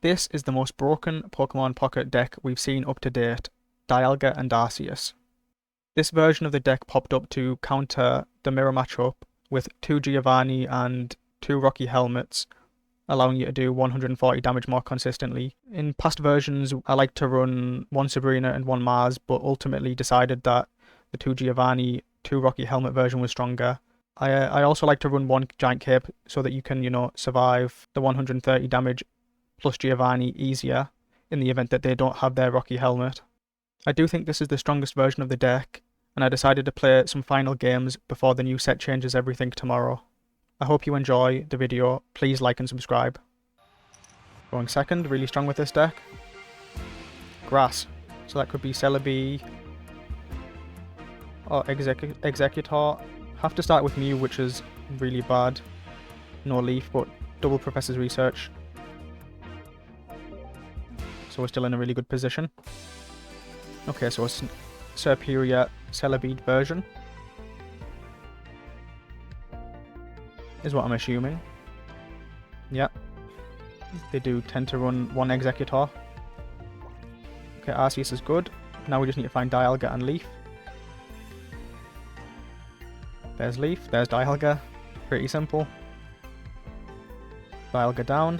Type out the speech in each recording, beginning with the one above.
This is the most broken Pokemon Pocket deck we've seen up to date, Dialga and Arceus. This version of the deck popped up to counter the mirror matchup with 2 Giovanni and 2 Rocky Helmets, allowing you to do 140 damage more consistently. In past versions, I like to run 1 Sabrina and 1 Mars, but ultimately decided that the 2 Giovanni, 2 Rocky Helmet version was stronger. I also like to run 1 Giant Cape so that you can, survive the 130 damage plus Giovanni easier in the event that they don't have their Rocky Helmet. I do think this is the strongest version of the deck, and I decided to play some final games before the new set changes everything tomorrow. I hope you enjoy the video. Please like and subscribe. Going second, really strong with this deck. Grass. So that could be Celebi or Exeggutor. Have to start with Mew, which is really bad. No Leaf, but double Professor's Research. So we're still in a really good position. Okay, so it's Serperior Celebi version. Is what I'm assuming. Yeah. They do tend to run 1 Exeggutor. Okay, Arceus is good. Now we just need to find Dialga and Leaf. There's Leaf, there's Dialga. Pretty simple. Dialga down.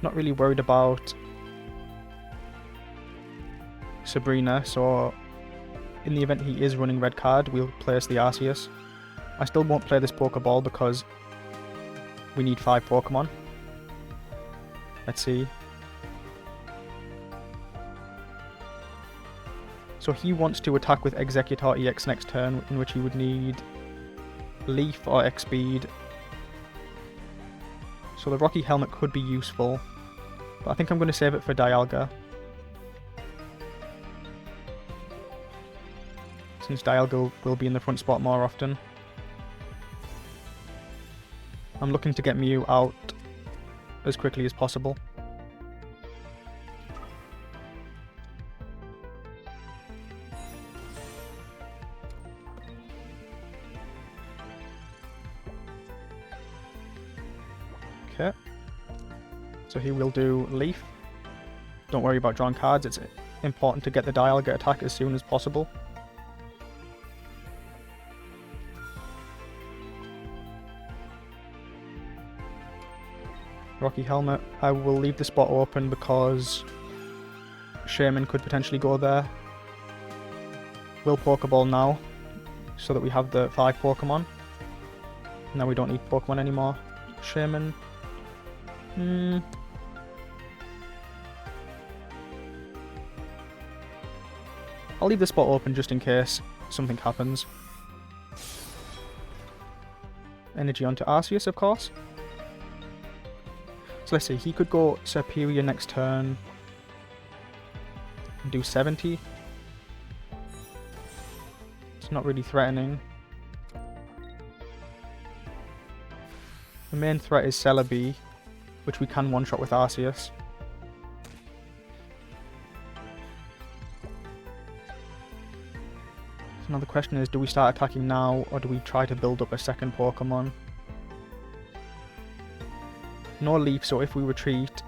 Not really worried about Sabrina, so in the event he is running red card, we'll place the Arceus. I still won't play this Pokeball because we need 5 Pokemon. Let's see. So he wants to attack with Exeggutor EX next turn, in which he would need Leaf or X-Speed. So the Rocky Helmet could be useful, but I think I'm going to save it for Dialga, since Dialga will be in the front spot more often. I'm looking to get Mew out as quickly as possible. Okay, so he will do Leaf. Don't worry about drawing cards, it's important to get the Dialga attack as soon as possible. Rocky Helmet, I will leave the spot open because Shaymin could potentially go there. We'll Pokeball now, so that we have the 5 Pokemon. Now we don't need Pokemon anymore. Shaymin. I'll leave the spot open just in case something happens. Energy onto Arceus, of course. So let's see, he could go Serperior next turn and do 70. It's not really threatening. The main threat is Celebi, which we can one-shot with Arceus. So now the question is, do we start attacking now, or do we try to build up a second Pokemon? No Leaf, so if we retreat,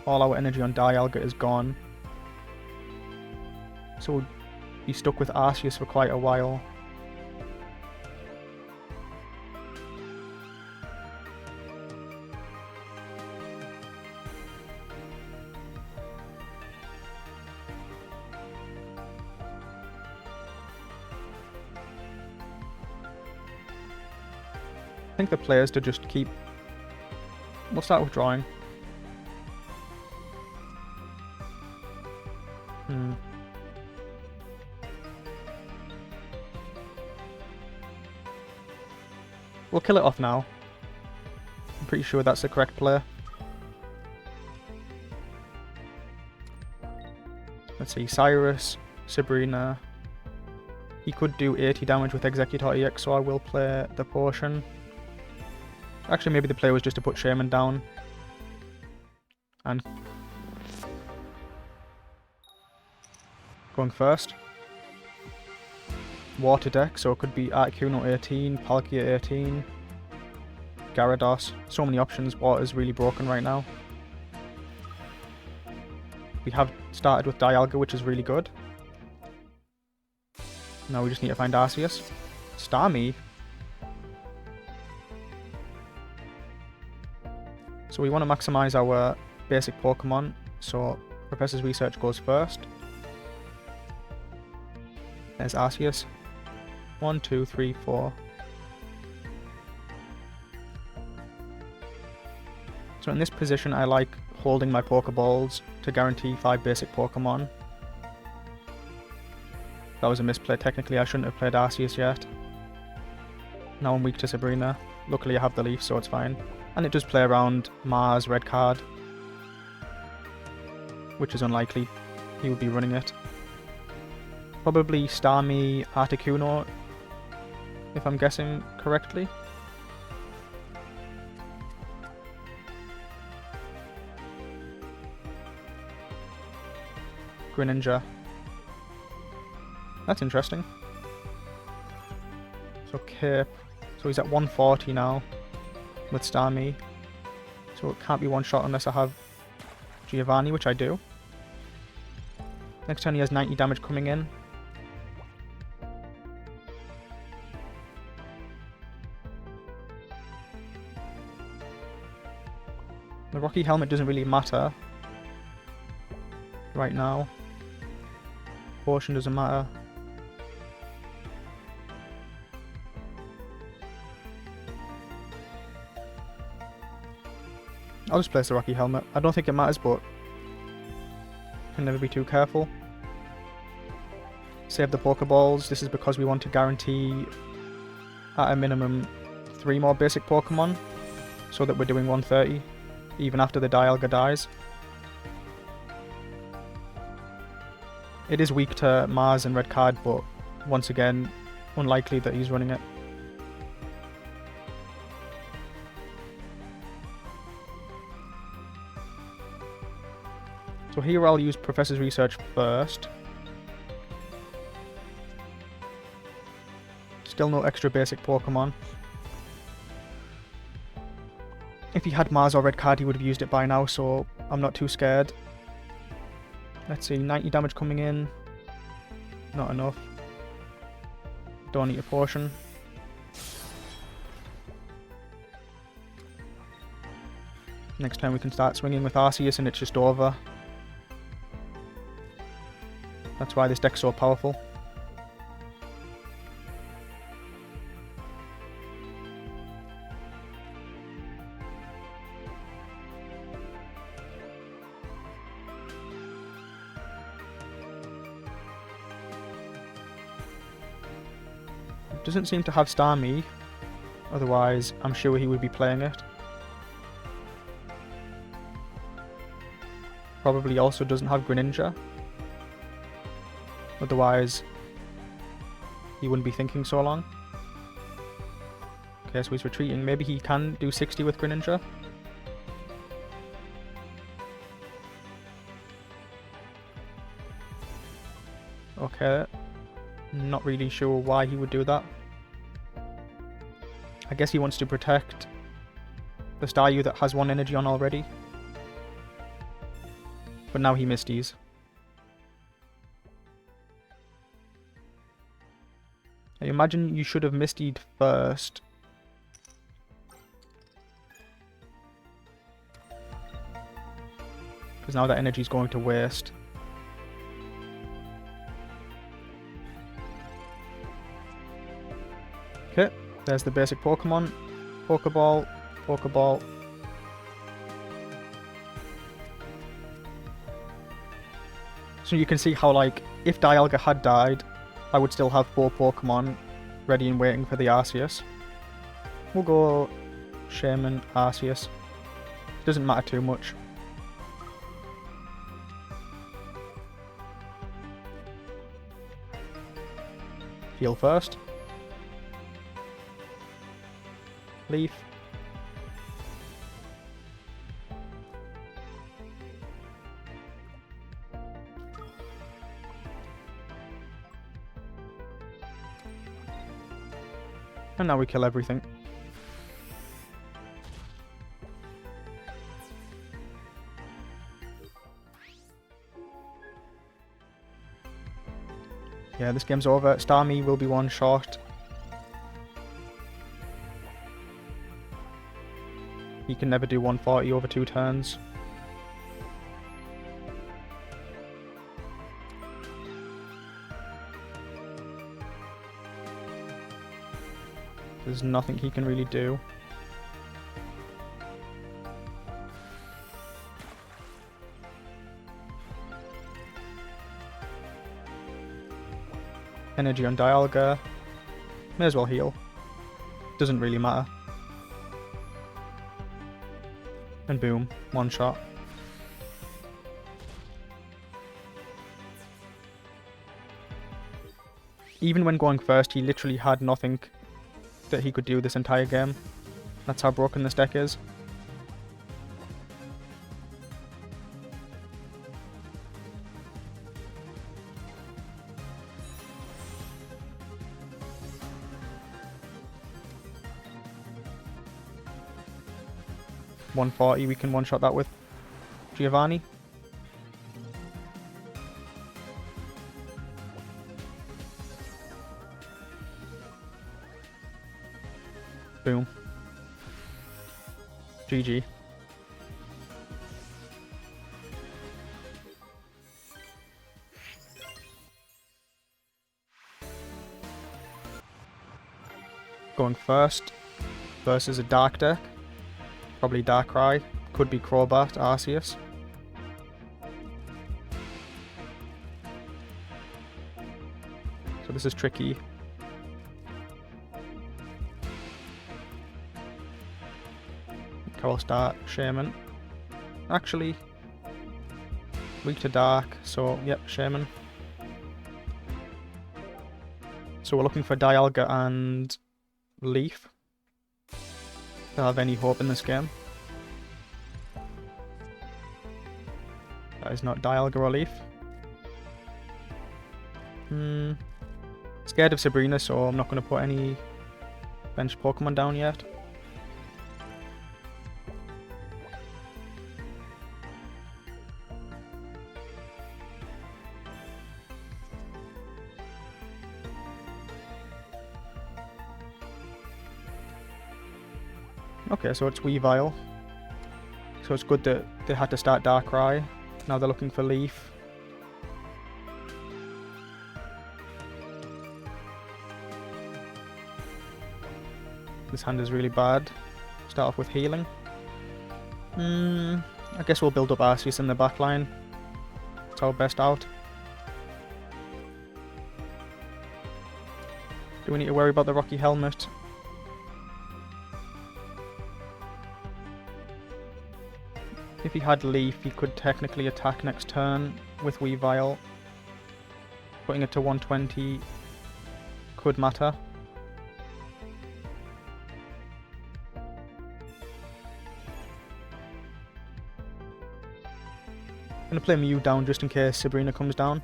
all our energy on Dialga is gone. So we'll be stuck with Arceus for quite a while. I think the play is to just keep... We'll start with drawing. We'll kill it off now. I'm pretty sure that's the correct play. Let's see, Cyrus, Sabrina. He could do 80 damage with Exeggutor EX, so I will play the potion. Actually, maybe the play was just to put Shaymin down. And going first. Water deck, so it could be Articuno 18, Palkia 18. Gyarados. So many options. Water's really broken right now. We have started with Dialga, which is really good. Now we just need to find Arceus. Starmie. So we want to maximize our basic Pokemon. So Professor's Research goes first. There's Arceus. 1, 2, 3, 4. So in this position I like holding my Pokeballs to guarantee 5 basic Pokemon. That was a misplay. Technically I shouldn't have played Arceus yet. Now I'm weak to Sabrina. Luckily I have the Leaf, so it's fine. And it does play around Mars red card, which is unlikely. He would be running it. Probably Starmie Articuno, if I'm guessing correctly. Greninja. That's interesting. So Cape. So he's at 140 now with Starmie. So it can't be one shot unless I have Giovanni, which I do. Next turn he has 90 damage coming in. The Rocky Helmet doesn't really matter right now. Potion doesn't matter. I'll just place the Rocky Helmet. I don't think it matters, but can never be too careful. Save the Pokeballs. This is because we want to guarantee at a minimum 3 more basic Pokemon, so that we're doing 130 even after the Dialga dies. It is weak to Mars and red card, but once again, unlikely that he's running it. So here I'll use Professor's Research first. Still no extra basic Pokemon. If he had Mars or red card he would have used it by now, so I'm not too scared. Let's see, 90 damage coming in. Not enough. Don't need a potion. Next time we can start swinging with Arceus and it's just over. That's why this deck's so powerful. Doesn't seem to have Starmie, otherwise I'm sure he would be playing it. Probably also doesn't have Greninja, otherwise he wouldn't be thinking so long. Okay, so he's retreating. Maybe he can do 60 with Greninja. Okay, not really sure why he would do that. I guess he wants to protect the Staryu that has 1 energy on already. But now he Misties. I imagine you should have Mistied first. Because now that energy is going to waste. Okay, there's the basic Pokemon. Pokeball, Pokeball. So you can see how, like, if Dialga had died, I would still have 4 Pokemon ready and waiting for the Arceus. We'll go Shaymin, Arceus. Doesn't matter too much. Heal first. Leaf. And now we kill everything. Yeah, this game's over. Starmie will be one shot. He can never do 140 over 2 turns. There's nothing he can really do. Energy on Dialga. May as well heal. Doesn't really matter. And boom, one shot. Even when going first, he literally had nothing that he could do this entire game. That's how broken this deck is. $140, we can one-shot that with Giovanni. Boom. GG. Going first versus a dark deck. Probably Darkrai. Could be Crobat, Arceus. So this is tricky. I'll start Shaymin. Actually, weak to dark, so yep, Shaymin. So we're looking for Dialga and Leaf to have any hope in this game. That is not Dialga or Leaf. Scared of Sabrina, so I'm not going to put any bench Pokemon down yet. Okay, so it's Weevile. So it's good that they had to start Darkrai. Now they're looking for Leaf. This hand is really bad. Start off with healing. I guess we'll build up Arceus in the back line. It's our best out. Do we need to worry about the Rocky Helmet? If he had Leaf, he could technically attack next turn with Weevile. Putting it to 120 could matter. I'm going to play Mew down just in case Sabrina comes down.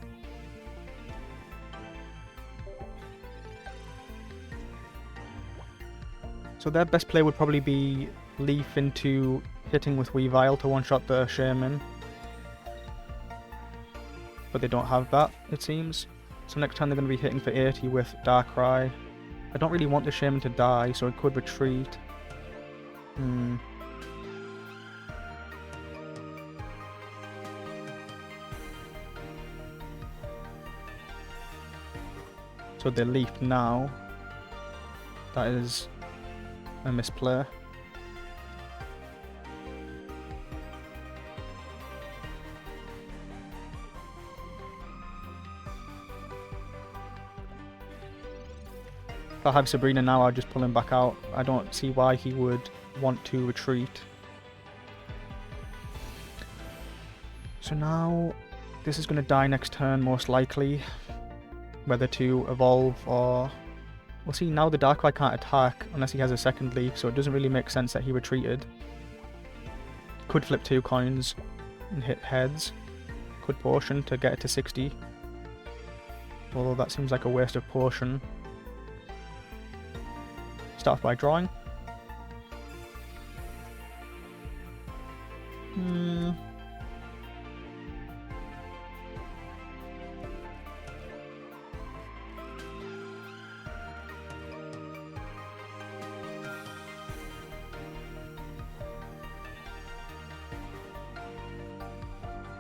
So their best play would probably be Leaf into hitting with Weevile to one-shot the Shaymin. But they don't have that, it seems. So next time they're going to be hitting for 80 with Darkrai. I don't really want the Shaymin to die, so it could retreat. So they Leaf now. That is a misplay. If I have Sabrina now, I'll just pull him back out. I don't see why he would want to retreat. So now, this is going to die next turn most likely. Whether to evolve or... We'll see, now the Darkrai can't attack unless he has a second Leaf, so it doesn't really make sense that he retreated. Could flip 2 coins and hit heads. Could potion to get it to 60. Although that seems like a waste of potion. Start by drawing.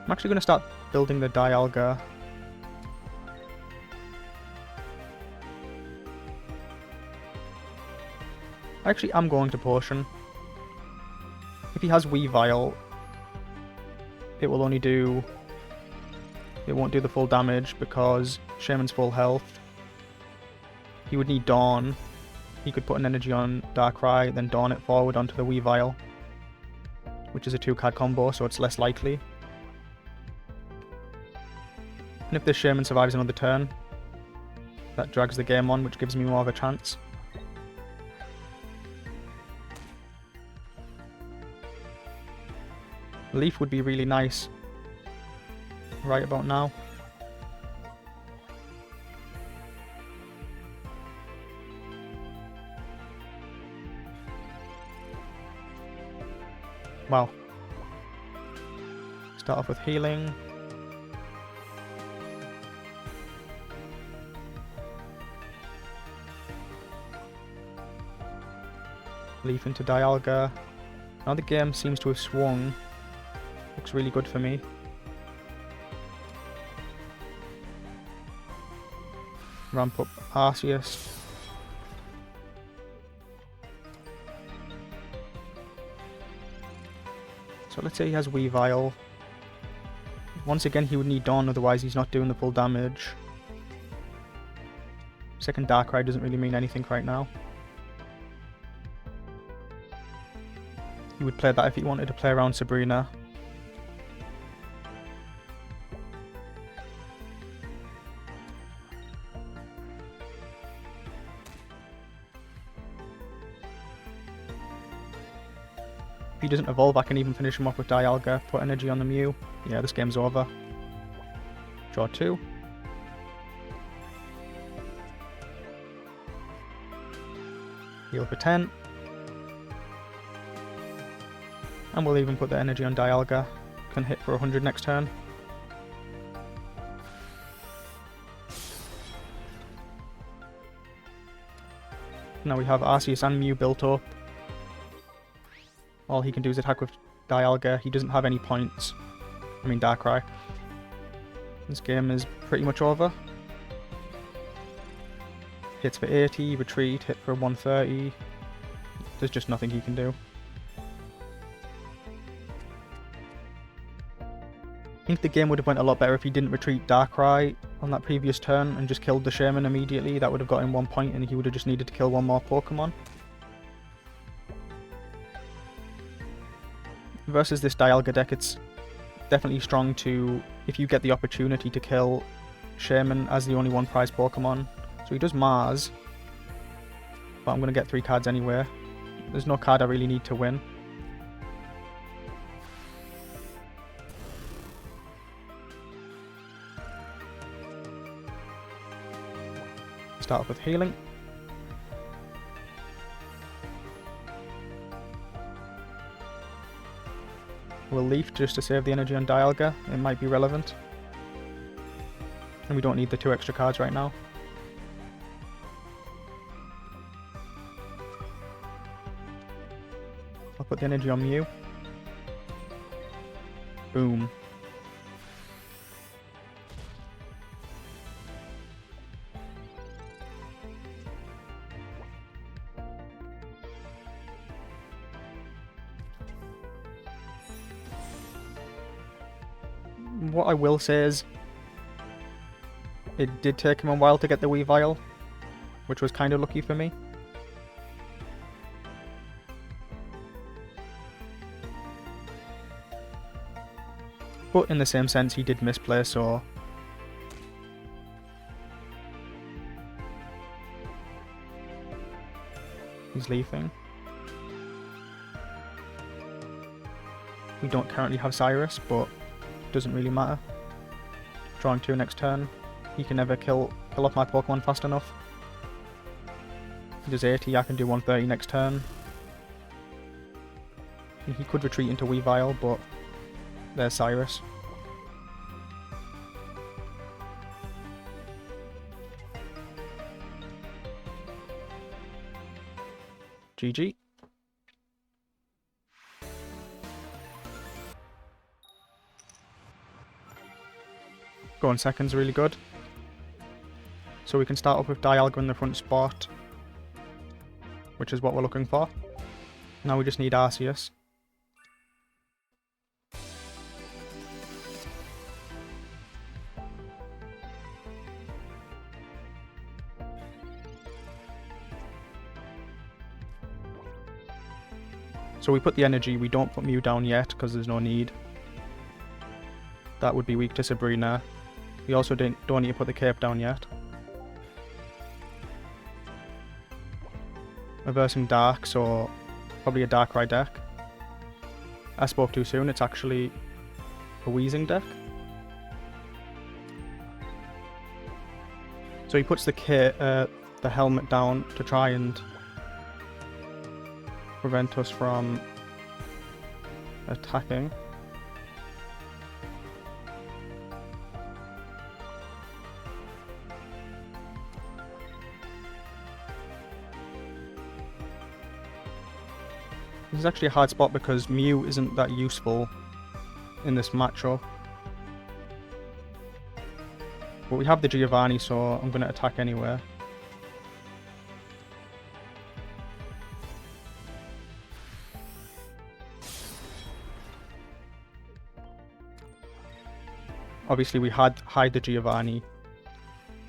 I'm actually going to start building the Dialga. Actually, I'm going to Potion. If he has Weevile, it will only do... It won't do the full damage because Shaymin's full health. He would need Dawn. He could put an energy on Darkrai, then Dawn it forward onto the Weevile, which is a 2-card combo, so it's less likely. And if this Shaymin survives another turn, that drags the game on, which gives me more of a chance. Leaf would be really nice right about now. Wow. Start off with healing. Leaf into Dialga. Now the game seems to have swung. Looks really good for me. Ramp up Arceus. So let's say he has Weevile. Once again he would need Dawn, otherwise he's not doing the full damage. Second Darkrai doesn't really mean anything right now. He would play that if he wanted to play around Sabrina. If he doesn't evolve, I can even finish him off with Dialga, put energy on the Mew. Yeah, this game's over. Draw 2. Heal for 10. And we'll even put the energy on Dialga. Can hit for 100 next turn. Now we have Arceus and Mew built up. All he can do is attack with Dialga. He doesn't have any points. I mean Darkrai. This game is pretty much over. Hits for 80, retreat, hit for 130. There's just nothing he can do. I think the game would have went a lot better if he didn't retreat Darkrai on that previous turn and just killed the Shaymin immediately. That would have got him 1 point and he would have just needed to kill one more Pokemon. Versus this Dialga deck, it's definitely strong to, if you get the opportunity to kill Shaymin as the only one prize Pokemon. So he does Mars, but I'm going to get 3 cards anyway. There's no card I really need to win. Start off with healing. We'll Leaf just to save the energy on Dialga. It might be relevant. And we don't need the 2 extra cards right now. I'll put the energy on Mew. Boom. What I will say is, it did take him a while to get the Weevile, which was kind of lucky for me. But in the same sense, he did misplay, so... He's leafing. We don't currently have Cyrus, but doesn't really matter. Drawing 2 next turn. He can never kill off my Pokemon fast enough. He does 80, I can do 130 next turn. And he could retreat into Weevile, but there's Cyrus. GG. Going second's really good. So we can start off with Dialga in the front spot, which is what we're looking for. Now we just need Arceus. So we put the energy, we don't put Mew down yet because there's no need. That would be weak to Sabrina. We also don't need to put the cape down yet. Reversing Dark, so probably a Darkrai deck. I spoke too soon, it's actually a Weezing deck. So he puts the helmet down to try and prevent us from attacking. This is actually a hard spot because Mew isn't that useful in this matchup. But we have the Giovanni, so I'm going to attack anyway. Obviously we had hide the Giovanni,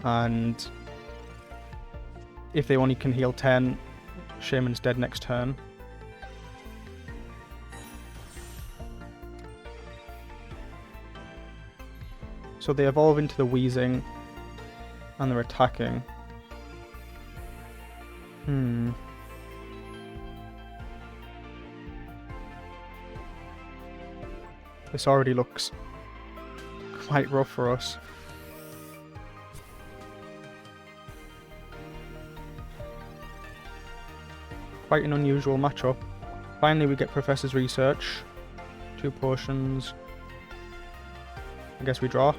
and if they only can heal 10, Shaymin's dead next turn. So they evolve into the Weezing, and they're attacking. This already looks quite rough for us. Quite an unusual matchup. Finally we get Professor's Research. 2 potions. I guess we draw.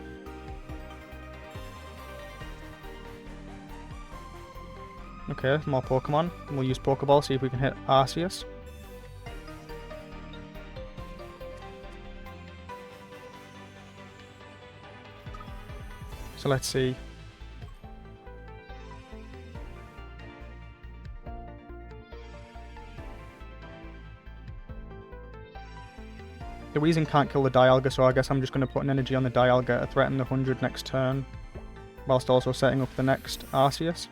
Okay, more Pokemon. We'll use Pokeball, see if we can hit Arceus. So let's see. The Weezing can't kill the Dialga, so I guess I'm just going to put an energy on the Dialga to threaten the 100 next turn, whilst also setting up the next Arceus.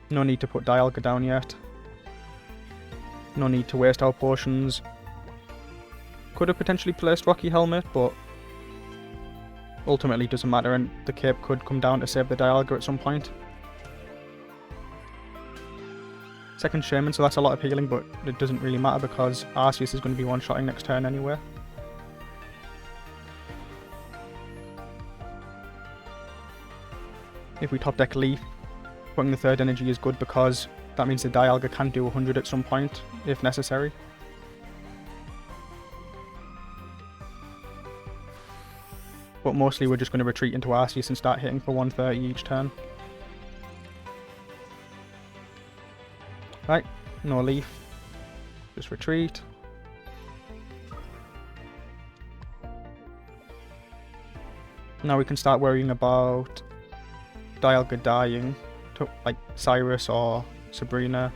No need to put Dialga down yet. No need to waste our potions. Could have potentially placed Rocky Helmet, but ultimately doesn't matter, and the cape could come down to save the Dialga at some point. Second Shaymin, so that's a lot of healing, but it doesn't really matter because Arceus is going to be one-shotting next turn anyway. If we top deck Leaf, putting the third energy is good because that means the Dialga can do 100 at some point, if necessary. But mostly we're just going to retreat into Arceus and start hitting for 130 each turn. Right, no Leaf. Just retreat. Now we can start worrying about Dialga dying to like Cyrus or Sabrina.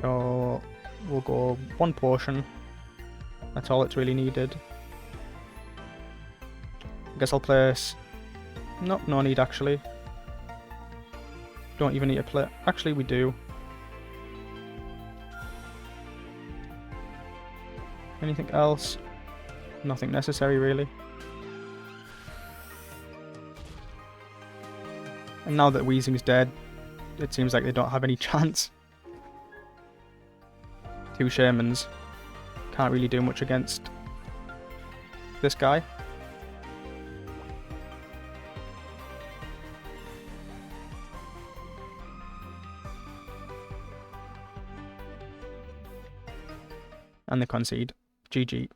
So we'll go 1 potion. That's all it's really needed. I guess I'll place... Nope, no need actually. Don't even need to play... Actually we do. Anything else? Nothing necessary really. And now that Weezing's dead, it seems like they don't have any chance. 2 Shaymins. Can't really do much against this guy. And they concede. GG.